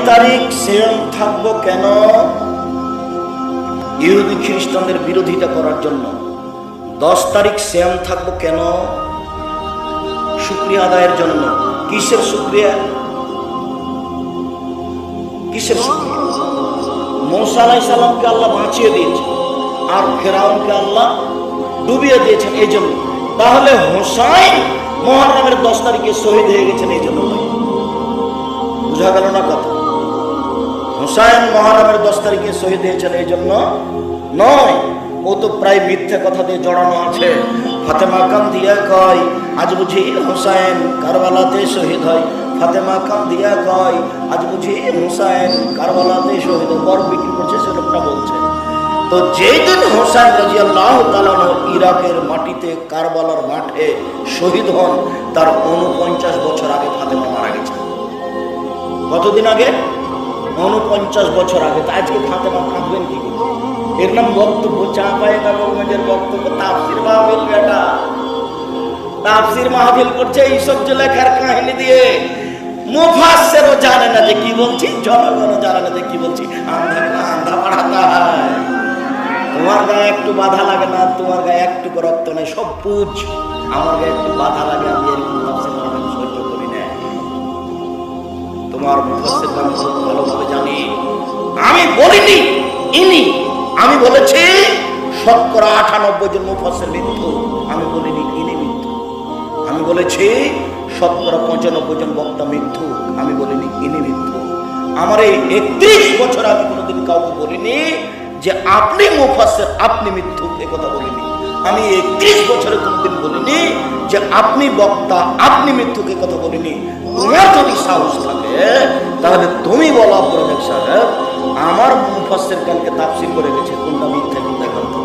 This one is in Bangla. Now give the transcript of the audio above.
তারিখ সিয়াম থাকবো কেন? ইহুদি খ্রিস্টানদের বিরোধিতা করার জন্য। 10 তারিখ সিয়াম থাকবো কেন? শুকরিয়া আদায়ের জন্য। কিসের শুকরিয়া? কিসের শুকরিয়া? মূসা আলাইহিস সালামকে আল্লাহ বাঁচিয়ে দিয়েছে, আর ফেরাউনকে আল্লাহ ডুবিয়ে দিয়েছেন এই জন্য। তাহলে হোসাইন মুহররমের 10 তারিখে শহীদ হয়ে গেছেন এই জন্য। বুঝা গেল না কথা? হোসাইন মুহররমের 10 তারিখে শহীদ হয়েছেন এই জন্য নয়। ও তো প্রায় মিথ্যে কথা দিয়ে জড়ানো আছে। ফাতেমা কান্দিয়া কয় আজ বুঝি হোসাইন কারবালাতে শহীদ হয়। ফাতেমা কান্দিয়া কয় আজ বুঝি হোসাইন কারবালাতে শহীদ হয়। বড় বিক্রি করছে সে লোকটা বলছে। তো যেই দিন হোসাইন রাদিয়াল্লাহু তাআলা ইরাকের মাটিতে কারবালার মাঠে শহীদ হন, তার 49 বছর আগে ফাতেমা মারা গেছে। কতদিন আগে? 49 বছর আগে। তা আজকে ফাতেমা কাঁদবেন কি করে? এর নাম বক্তব্য। চাঁপায়ে নবাবগঞ্জের বক্তব্য, তাফসির মাহফিল। বেটা তাফসির মাহফিল করছে এইসব যে লেখার কাহিনী দিয়ে। মুফাসসিরও জানে না যে কি বলছি, জনগণও জানে না যে কি বলছি। আন্ধা পড়াতা হয়। তোমার গায়ে একটু বাধা লাগে না, তোমার গায়ে একটু রক্ত নেই, সব পুজ। আমার গায়ে একটু বাধা লাগে, আমি এরকম তাফসির মাহফিল সহ্য করি না। তোমার মুফাসসির নাম খুব ভালোভাবে জানি। আমি বলিনি ইনি, আমি বলেছি 98% জন মুফাসসির মৃত্যু। আমি বলিনি ইনি মৃত্যু। আমি বলেছি 95% জন বক্তা মৃত্যু। আমি বলিনি ইনি মৃত্যু। আমার এই 31 বছর আমি কোনোদিন কাউকে বলিনি যে আপনি মুফাসসির, আপনি মৃত্যু, এই কথা বলিনি। আমি 31 বছরে কোনোদিন বলিনি যে আপনি বক্তা, আপনি মৃত্যুকে কথা বলিনি। তোমার যদি সাহস থাকে তাহলে তুমি বলো আব্দুর রাজ্জাক সাহেব আমার মুফাসসির কালকে তাফসীর করে গেছে, কোনটা মিথ্যা কোনটা সত্য।